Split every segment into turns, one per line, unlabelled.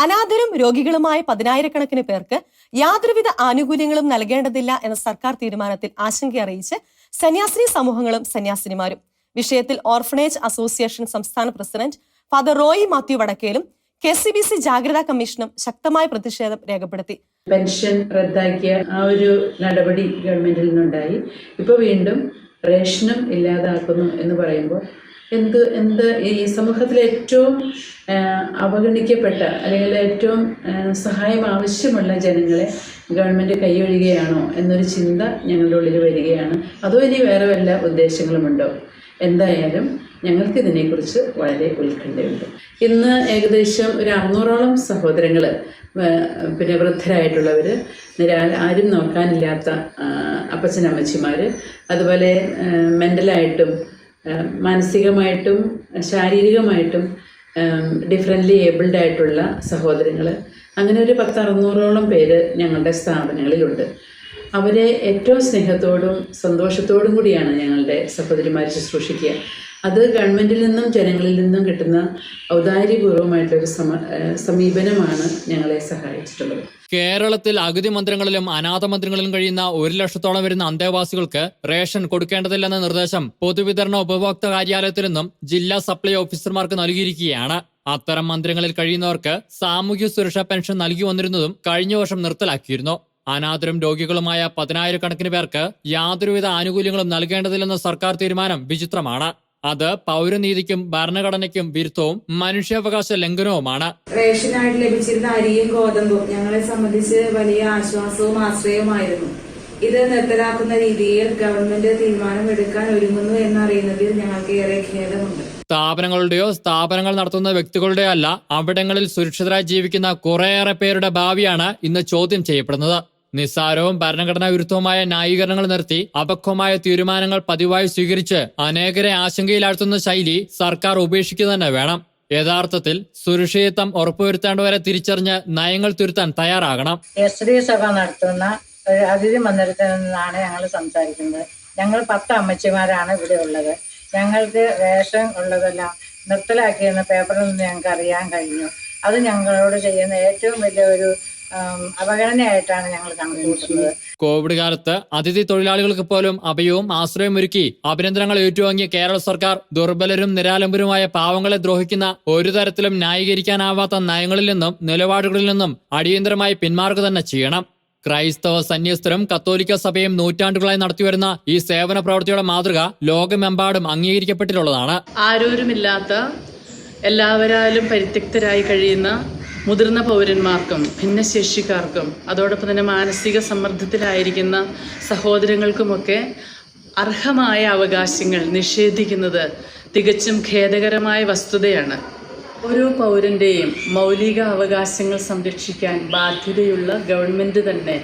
അനാഥരും രോഗികളുമായ 10,000-കണക്കിന് പേർക്ക് യാതൊരുവിധ ആനുകൂല്യങ്ങളും നൽകേണ്ടതില്ല എന്ന സർക്കാർ തീരുമാനത്തിൽ ആശങ്ക അറിയിച്ച് സന്യാസിനി സമൂഹങ്ങളും സന്യാസിനിമാരും. വിഷയത്തിൽ ഓർഫനേജ് അസോസിയേഷൻ സംസ്ഥാന പ്രസിഡന്റ് ഫാദർ റോയി മാത്യു വടക്കേലും KCBC ജാഗ്രതാ കമ്മീഷനും ശക്തമായ പ്രതിഷേധം രേഖപ്പെടുത്തി.
പെൻഷൻ റദ്ദാക്കിയ ആ ഒരു നടപടി ഗവൺമെന്റിൽ നിന്നുണ്ടായി. ഇപ്പോൾ വീണ്ടും റേഷനും ഇല്ലാതാക്കുന്നു എന്ന് പറയുമ്പോൾ എന്ത് ഈ സമൂഹത്തിലെ ഏറ്റവും അവഗണിക്കപ്പെട്ട അല്ലെങ്കിൽ ഏറ്റവും സഹായം ആവശ്യമുള്ള ജനങ്ങളെ ഗവൺമെൻറ് കൈയൊഴിയുകയാണോ എന്നൊരു ചിന്ത ഞങ്ങളുടെ ഉള്ളിൽ വരികയാണ്. അതോ ഇനി വേറെ വല്ല ഉദ്ദേശങ്ങളുമുണ്ടോ? എന്തായാലും ഞങ്ങൾക്ക് ഇതിനെക്കുറിച്ച് വളരെ ഉത്കണ്ഠയുണ്ട്. ഇന്ന് ഏകദേശം ഒരു 600ഓളം സഹോദരങ്ങൾ, പിന്നെ വൃദ്ധരായിട്ടുള്ളവർ, ആരും നോക്കാനില്ലാത്ത അപ്പച്ചനമ്മച്ചിമാർ, അതുപോലെ മെൻ്റലായിട്ടും മാനസികമായിട്ടും ശാരീരികമായിട്ടും ഡിഫറൻ്റ്ലി ഏബിൾഡ് ആയിട്ടുള്ള സഹോദരങ്ങൾ, അങ്ങനെ ഒരു 600ഓളം പേര് ഞങ്ങളുടെ സ്ഥാപനങ്ങളിലുണ്ട്. അവരെ ഏറ്റവും സ്നേഹത്തോടും സന്തോഷത്തോടും കൂടിയാണ് ഞങ്ങളുടെ സഹോദരിമാർ ശുശ്രൂഷിക്കുക. അത് ഗവൺമെൻറ്റിൽ നിന്നും ജനങ്ങളിൽ നിന്നും കിട്ടുന്ന ഔദാര്യപൂർവ്വമായിട്ടൊരു സമീപനമാണ് ഞങ്ങളെ സഹായിച്ചിട്ടുള്ളത്.
കേരളത്തിൽ അഗതി മന്ദിരങ്ങളിലും അനാഥ മന്ദിരങ്ങളിലും കഴിയുന്ന 1,00,000-ഓളം വരുന്ന അന്തേവാസികൾക്ക് റേഷൻ കൊടുക്കേണ്ടതില്ലെന്ന നിർദ്ദേശം പൊതുവിതരണ ഉപഭോക്തൃ കാര്യാലയത്തിൽ നിന്നും ജില്ലാ സപ്ലൈ ഓഫീസർമാർക്ക് നൽകിയിരിക്കുകയാണ്. അത്തരം മന്ദിരങ്ങളിൽ കഴിയുന്നവർക്ക് സാമൂഹ്യ സുരക്ഷാ പെൻഷൻ നൽകി വന്നിരുന്നതും കഴിഞ്ഞ വർഷം നിർത്തലാക്കിയിരുന്നു. അനാഥരും രോഗികളുമായ 10,000-കണക്കിന് പേർക്ക് യാതൊരുവിധ ആനുകൂല്യങ്ങളും നൽകേണ്ടതില്ലെന്ന സർക്കാർ തീരുമാനം വിചിത്രമാണ്. അത് പൗരനീതിക്കും ഭരണഘടനയ്ക്കും വിരുദ്ധവും മനുഷ്യാവകാശ ലംഘനവുമാണ്.
റേഷനായിട്ട് ലഭിച്ചിരുന്ന അരിയും ഗോതമ്പും ഞങ്ങളെ സംബന്ധിച്ച് വലിയ ആശ്വാസവും ആശ്രയവുമായിരുന്നു. ഇത് നിർത്തലാക്കുന്ന രീതിയിൽ ഗവൺമെന്റ് തീരുമാനമെടുക്കാൻ ഒരുങ്ങുന്നു എന്നറിയുന്നതിൽ ഞങ്ങൾക്ക് ഏറെ ഖേദമുണ്ട്.
സ്ഥാപനങ്ങളുടെയോ സ്ഥാപനങ്ങൾ നടത്തുന്ന വ്യക്തികളുടെയോ അല്ല, അവിടങ്ങളിൽ സുരക്ഷിതരായി ജീവിക്കുന്ന കുറേയേറെ പേരുടെ ഭാവിയാണ് ഇന്ന് ചോദ്യം ചെയ്യപ്പെടുന്നത്. നിസ്സാരവും ഭരണഘടനാ വിരുദ്ധവുമായ ന്യായീകരണങ്ങൾ നിർത്തി അപക്വമായ തീരുമാനങ്ങൾ പതിവായി സ്വീകരിച്ച് അനേകരെ ആശങ്കയിലാഴ്ത്തുന്ന ശൈലി സർക്കാർ ഉപേക്ഷിക്കുക തന്നെ വേണം. യഥാർത്ഥത്തിൽ സുരക്ഷിതത്വം ഉറപ്പുവരുത്തേണ്ടവരെ തിരിച്ചറിഞ്ഞ് നയങ്ങൾ തിരുത്താൻ തയ്യാറാകണം.
SDA സഭ നടത്തുന്ന അതിഥി മന്ദിരത്തിൽ നിന്നാണ് ഞങ്ങൾ സംസാരിക്കുന്നത്. ഞങ്ങൾ 10 അമ്മച്ചിമാരാണ് ഇവിടെ ഉള്ളത്. ഞങ്ങൾക്ക് റേഷൻ ഉള്ളതെല്ലാം നിർത്തലാക്കിയെന്ന പേപ്പറിൽ നിന്ന് ഞങ്ങൾക്ക് അറിയാൻ കഴിഞ്ഞു. അത് ഞങ്ങളോട് ചെയ്യുന്ന ഏറ്റവും വലിയ ഒരു അവഗണനയായിട്ടാണ് ഞങ്ങൾ കണക്കുകൂട്ടുന്നത്.
കോവിഡ് കാലത്ത് അതിഥി തൊഴിലാളികൾക്ക് പോലും അഭയവും ആശ്രയവും ഒരുക്കി അഭിനന്ദനങ്ങൾ ഏറ്റുവാങ്ങിയ കേരള സർക്കാർ ദുർബലരും നിരാലംബരുമായ പാവങ്ങളെ ദ്രോഹിക്കുന്ന ഒരു തരത്തിലും ന്യായീകരിക്കാനാവാത്ത നയങ്ങളിൽ നിന്നും നിലപാടുകളിൽ നിന്നും അടിയന്തരമായി പിന്മാറുക തന്നെ ചെയ്യണം. ക്രൈസ്തവ സന്യസ്തരും കത്തോലിക്ക സഭയും നൂറ്റാണ്ടുകളായി നടത്തിവരുന്ന ഈ സേവന പ്രവൃത്തിയുടെ മാതൃക ലോകമെമ്പാടും അംഗീകരിക്കപ്പെട്ടിട്ടുള്ളതാണ്.
ആരോരുമില്ലാത്ത, എല്ലാവരാലും പരിത്യക്തരായി കഴിയുന്ന മുതിർന്ന പൗരന്മാർക്കും ഭിന്നശേഷിക്കാർക്കും അതോടൊപ്പം തന്നെ മാനസിക സമ്മർദ്ദത്തിലായിരിക്കുന്ന സഹോദരങ്ങൾക്കുമൊക്കെ അർഹമായ അവകാശങ്ങൾ നിഷേധിക്കുന്നത് തികച്ചും ഖേദകരമായ വസ്തുതയാണ്. ഓരോ പൗരൻ്റെയും മൗലിക അവകാശങ്ങൾ സംരക്ഷിക്കാൻ ബാധ്യതയുള്ള ഗവൺമെൻറ് തന്നെ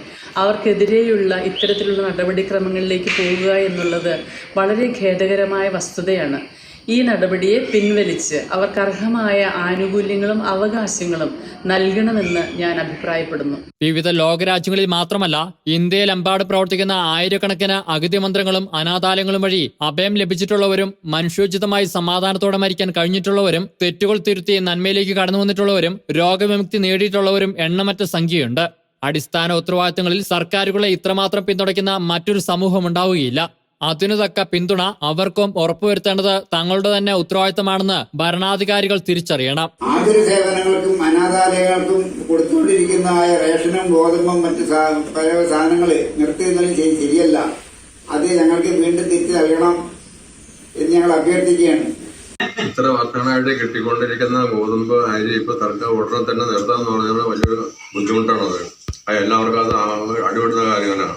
അവർക്കെതിരെയുള്ള ഇത്തരത്തിലുള്ള നടപടിക്രമങ്ങളിലേക്ക് പോകുക എന്നുള്ളത് വളരെ ഖേദകരമായ വസ്തുതയാണ്. ഈ നടപടിയെ പിൻവലിച്ച് അവർക്ക് അർഹമായ ആനുകൂല്യങ്ങളും അവകാശങ്ങളും നൽകണമെന്ന് ഞാൻ അഭിപ്രായപ്പെടുന്നു.
വിവിധ ലോകരാജ്യങ്ങളിൽ മാത്രമല്ല, ഇന്ത്യയിലെമ്പാടും പ്രവർത്തിക്കുന്ന ആയിരക്കണക്കിന് അഗതി മന്ദിരങ്ങളും അനാഥാലയങ്ങളും വഴി അഭയം ലഭിച്ചിട്ടുള്ളവരും മനുഷ്യോചിതമായി സമാധാനത്തോടെ മരിക്കാൻ കഴിഞ്ഞിട്ടുള്ളവരും തെറ്റുകൾ തിരുത്തി നന്മയിലേക്ക് കടന്നു വന്നിട്ടുള്ളവരും രോഗവിമുക്തി നേടിയിട്ടുള്ളവരും എണ്ണമറ്റ സംഖ്യയുണ്ട്. അടിസ്ഥാന ഉത്തരവാദിത്തങ്ങളിൽ സർക്കാരുകളെ ഇത്രമാത്രം പിന്തുണയ്ക്കുന്ന മറ്റൊരു സമൂഹം ഉണ്ടാവുകയില്ല. അതിനു തക്ക പിന്തുണ അവർക്കും ഉറപ്പുവരുത്തേണ്ടത് തങ്ങളുടെ തന്നെ ഉത്തരവാദിത്തമാണെന്ന് ഭരണാധികാരികൾ തിരിച്ചറിയണം.
ആതുര സേവനങ്ങൾക്കും അനാഥാലയങ്ങൾക്കും കൊടുത്തുകൊണ്ടിരിക്കുന്ന റേഷനും ഗോതമ്പും മറ്റ് പല സാധനങ്ങൾ നിർത്തിയിരുന്നത് ശരിയല്ല. അത് ഞങ്ങൾക്ക് വീണ്ടും തിരിച്ചു നൽകണം എന്ന് ഞങ്ങൾ അഭ്യർത്ഥിക്കുകയാണ്.
ഇത്ര വർഷങ്ങളായിട്ട് കിട്ടിക്കൊണ്ടിരിക്കുന്ന ഗോതമ്പ് അരി ഇപ്പൊ സർക്കാർ ഉടനെ തന്നെ നിർത്താന്ന് പറഞ്ഞാൽ വലിയൊരു ബുദ്ധിമുട്ടാണത്. എല്ലാവർക്കും അത് അടിപെടുന്ന കാര്യങ്ങളാണ്.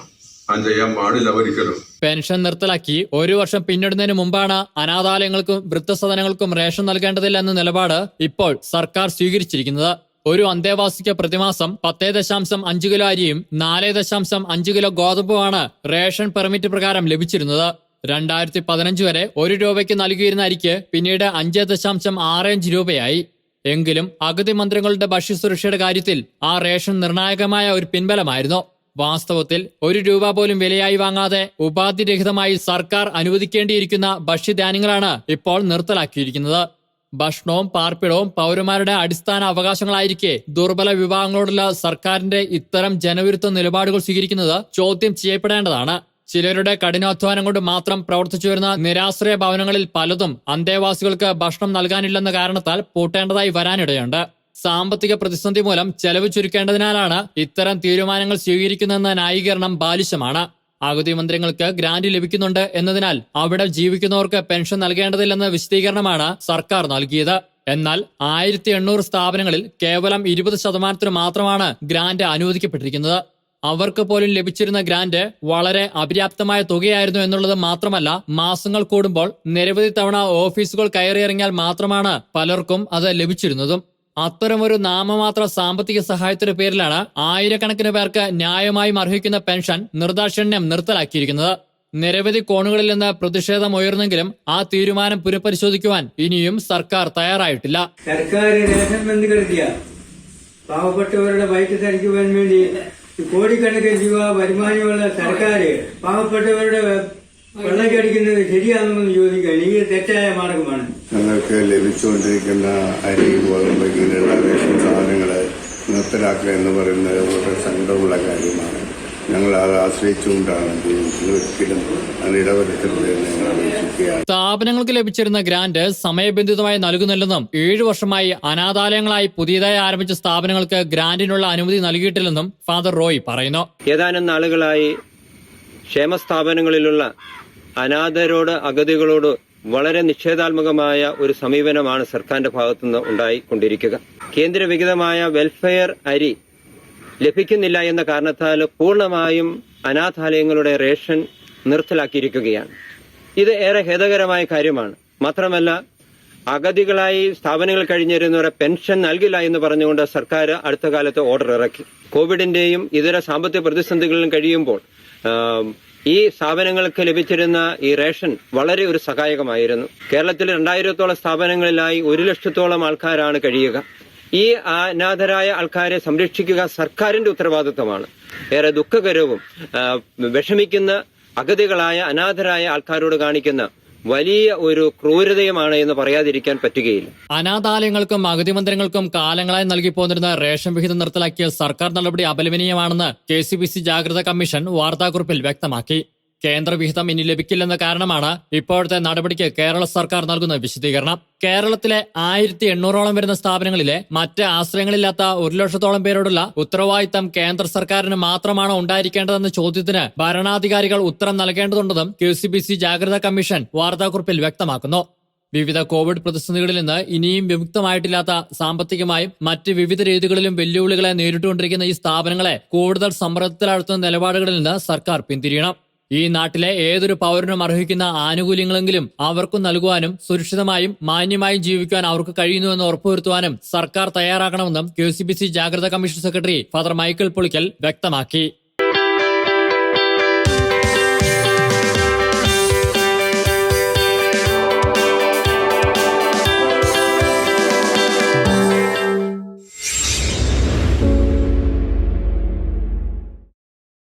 അത് ചെയ്യാൻ പാടില്ല ഒരിക്കലും.
പെൻഷൻ നിർത്തലാക്കി 1 വർഷം പിന്നിടുന്നതിന് മുമ്പാണ് അനാഥാലയങ്ങൾക്കും വൃദ്ധസദനങ്ങൾക്കും റേഷൻ നൽകേണ്ടതില്ല എന്ന നിലപാട് ഇപ്പോൾ സർക്കാർ സ്വീകരിച്ചിരിക്കുന്നത്. ഒരു അന്തേവാസിക്ക് പ്രതിമാസം 10.5 കിലോ അരിയും 4.5 കിലോ ഗോതമ്പുമാണ് റേഷൻ പെർമിറ്റ് പ്രകാരം ലഭിച്ചിരുന്നത്. 2015 വരെ 1 രൂപയ്ക്ക് നൽകിയിരുന്ന അരിക്ക് പിന്നീട് 5.65 രൂപയായി. എങ്കിലും അഗതി മന്ദിരങ്ങളുടെ ഭക്ഷ്യസുരക്ഷയുടെ കാര്യത്തിൽ ആ റേഷൻ നിർണായകമായ ഒരു പിൻബലമായിരുന്നു. വാസ്തവത്തിൽ 1 രൂപ പോലും വിലയായി വാങ്ങാതെ ഉപാധിരഹിതമായി സർക്കാർ അനുവദിക്കേണ്ടിയിരിക്കുന്ന ഭക്ഷ്യധാന്യങ്ങളാണ് ഇപ്പോൾ നിർത്തലാക്കിയിരിക്കുന്നത്. ഭക്ഷണവും പാർപ്പിടവും പൗരന്മാരുടെ അടിസ്ഥാന അവകാശങ്ങളായിരിക്കെ ദുർബല വിഭാഗങ്ങളോടുള്ള സർക്കാരിന്റെ ഇത്തരം ജനവിരുദ്ധ നിലപാടുകൾ സ്വീകരിക്കുന്നത് ചോദ്യം ചെയ്യപ്പെടേണ്ടതാണ്. ചിലരുടെ കഠിനാധ്വാനം കൊണ്ട് മാത്രം പ്രവർത്തിച്ചു വരുന്ന നിരാശ്രയ ഭവനങ്ങളിൽ പലതും അന്തേവാസികൾക്ക് ഭക്ഷണം നൽകാനില്ലെന്ന കാരണത്താൽ പൂട്ടേണ്ടതായി വരാനിടയുണ്ട്. സാമ്പത്തിക പ്രതിസന്ധി മൂലം ചെലവ് ചുരുക്കേണ്ടതിനാലാണ് ഇത്തരം തീരുമാനങ്ങൾ സ്വീകരിക്കുന്നതെന്ന ന്യായീകരണം ബാലിശമാണ്. അഗതി മന്ദിരങ്ങൾക്ക് ഗ്രാന്റ് ലഭിക്കുന്നുണ്ട് എന്നതിനാൽ അവിടെ ജീവിക്കുന്നവർക്ക് പെൻഷൻ നൽകേണ്ടതില്ലെന്ന വിശദീകരണമാണ് സർക്കാർ നൽകിയത്. എന്നാൽ 1800 സ്ഥാപനങ്ങളിൽ കേവലം 20% മാത്രമാണ് ഗ്രാന്റ് അനുവദിക്കപ്പെട്ടിരിക്കുന്നത്. അവർക്ക് പോലും ലഭിച്ചിരുന്ന ഗ്രാന്റ് വളരെ അപര്യാപ്തമായ തുകയായിരുന്നു എന്നുള്ളത് മാത്രമല്ല, മാസങ്ങൾ കൂടുമ്പോൾ നിരവധി തവണ ഓഫീസുകൾ കയറിയിറങ്ങിയാൽ മാത്രമാണ് പലർക്കും അത് ലഭിച്ചിരുന്നതും. അത്തരമൊരു നാമമാത്ര സാമ്പത്തിക സഹായത്തിന്റെ പേരിലാണ് ആയിരക്കണക്കിന് പേർക്ക് ന്യായമായും അർഹിക്കുന്ന പെൻഷൻ നിർദാക്ഷിണ്യം നിർത്തലാക്കിയിരിക്കുന്നത്. നിരവധി കോണുകളിൽ നിന്ന് പ്രതിഷേധം ഉയർന്നെങ്കിലും ആ തീരുമാനം പുനഃപരിശോധിക്കുവാൻ ഇനിയും സർക്കാർ തയ്യാറായിട്ടില്ല.
സർക്കാർ റേഷൻ ബന്ദ് കിടത്തിയ പാവപ്പെട്ടവരുടെ വയറ്റ് തരിക്കുവാൻ വേണ്ടി കോടിക്കണക്കിന് രൂപ വരുമാനമുള്ള സർക്കാർ പാവപ്പെട്ടവരുടെ വെള്ളക്കടിക്കുന്നത് ശരിയാണെന്ന് ചോദിക്കുകയാണ്. ഈ തെറ്റായ മാർഗമാണ്.
ഞങ്ങൾക്ക് ലഭിച്ചുകൊണ്ടിരിക്കുന്ന അരി, ഗോതമ്പ് ഇങ്ങനെയുള്ള റേഷൻ സാധനങ്ങൾ നിർത്തലാക്കുക എന്ന് പറയുന്നത് വളരെ സങ്കടമുള്ള കാര്യമാണ്. ഞങ്ങൾ അത് ആശ്രയിച്ചുകൊണ്ടാണ് ജീവിക്കുന്നത്. ഒരിക്കലും അത് ഇടവരുത്തരുത് എന്ന് ഞങ്ങൾ അപേക്ഷിക്കുകയാണ്.
സ്ഥാപനങ്ങൾക്ക് ലഭിച്ചിരുന്ന ഗ്രാന്റ് സമയബന്ധിതമായി നൽകുന്നില്ലെന്നും 7 വർഷമായി അനാഥാലയങ്ങളായി പുതിയതായി ആരംഭിച്ച സ്ഥാപനങ്ങൾക്ക് ഗ്രാന്റിനുള്ള അനുമതി നൽകിയിട്ടില്ലെന്നും ഫാദർ റോയ് പറയുന്നു.
ഏതാനും നാളുകളായി ക്ഷേമസ്ഥാപനങ്ങളിലുള്ള അനാഥരോട്, അഗതികളോട് വളരെ നിഷേധാത്മകമായ ഒരു സമീപനമാണ് സർക്കാരിന്റെ ഭാഗത്തുനിന്ന് ഉണ്ടായിക്കൊണ്ടിരിക്കുക. കേന്ദ്രവിഹിതമായ വെൽഫെയർ അരി ലഭിക്കുന്നില്ല എന്ന കാരണത്താൽ പൂർണ്ണമായും അനാഥാലയങ്ങളുടെ റേഷൻ നിർത്തലാക്കിയിരിക്കുകയാണ്. ഇത് ഏറെ ഖേദകരമായ കാര്യമാണ്. മാത്രമല്ല, അഗതികളായി സ്ഥാപനങ്ങൾ കഴിഞ്ഞിരുന്നവരെ പെൻഷൻ നൽകില്ല എന്ന് പറഞ്ഞുകൊണ്ട് സർക്കാർ അടുത്ത കാലത്ത് ഓർഡർ ഇറക്കി. കോവിഡിന്റെയും ഇതര സാമ്പത്തിക പ്രതിസന്ധികളിലും കഴിയുമ്പോൾ ഈ സ്ഥാപനങ്ങൾക്ക് ലഭിച്ചിരുന്ന ഈ റേഷൻ വളരെ ഒരു സഹായകമായിരുന്നു. കേരളത്തിൽ 2000-ഓളം സ്ഥാപനങ്ങളിലായി 1 ലക്ഷത്തോളം ആൾക്കാരാണ് കഴിയുക. ഈ അനാഥരായ ആൾക്കാരെ സംരക്ഷിക്കുക സർക്കാരിന്റെ ഉത്തരവാദിത്തമാണ്. ഏറെ ദുഃഖകരവും വിഷമിക്കുന്ന അഗതികളായ അനാഥരായ ആൾക്കാരോട് കാണിക്കുന്ന വലിയ ഒരു ക്രൂരതയുമാണ് എന്ന് പറയാതിരിക്കാൻ പറ്റുകയില്ല.
അനാഥാലയങ്ങൾക്കും അഗതി മന്ദിരങ്ങൾക്കും കാലങ്ങളായി നൽകി പോന്നിരുന്ന റേഷൻ വിഹിതം നിർത്തലാക്കിയ സർക്കാർ നടപടി അപലപനീയമാണെന്ന് KCBC ജാഗ്രതാ കമ്മീഷൻ വാർത്താക്കുറിപ്പിൽ വ്യക്തമാക്കി. കേന്ദ്ര വിഹിതം ഇനി ലഭിക്കില്ലെന്ന കാരണമാണ് ഇപ്പോഴത്തെ നടപടിക്ക് കേരള സർക്കാർ നൽകുന്ന വിശദീകരണം. കേരളത്തിലെ 1800-ഓളം വരുന്ന സ്ഥാപനങ്ങളിലെ മറ്റ് ആശ്രയങ്ങളില്ലാത്ത 1 ലക്ഷത്തോളം പേരോടുള്ള ഉത്തരവാദിത്തം കേന്ദ്ര സർക്കാരിന് മാത്രമാണോ ഉണ്ടായിരിക്കേണ്ടതെന്ന ചോദ്യത്തിന് ഭരണാധികാരികൾ ഉത്തരം നൽകേണ്ടതുണ്ടെന്നും KCBC ജാഗ്രതാ കമ്മീഷൻ വാർത്താക്കുറിപ്പിൽ വ്യക്തമാക്കുന്നു. വിവിധ കോവിഡ് പ്രതിസന്ധികളിൽ നിന്ന് ഇനിയും വിമുക്തമായിട്ടില്ലാത്ത സാമ്പത്തികമായും മറ്റ് വിവിധ രീതികളിലും വെല്ലുവിളികളെ നേരിട്ടുകൊണ്ടിരിക്കുന്ന ഈ സ്ഥാപനങ്ങളെ കൂടുതൽ സമ്മർദ്ദത്തിലാഴ്ത്തുന്ന നിലപാടുകളിൽ നിന്ന് സർക്കാർ പിന്തിരിയണം. ഈ നാട്ടിലെ ഏതൊരു പൗരനും അർഹിക്കുന്ന ആനുകൂല്യങ്ങളെങ്കിലും അവർക്ക് നൽകുവാനും സുരക്ഷിതമായും മാന്യമായും ജീവിക്കാൻ അവർക്ക് കഴിയുന്നുവെന്ന് ഉറപ്പുവരുത്തുവാനും സർക്കാർ തയ്യാറാകണമെന്നും KCBC ജാഗ്രതാ commission secretary father Michael Pulickal വ്യക്തമാക്കി.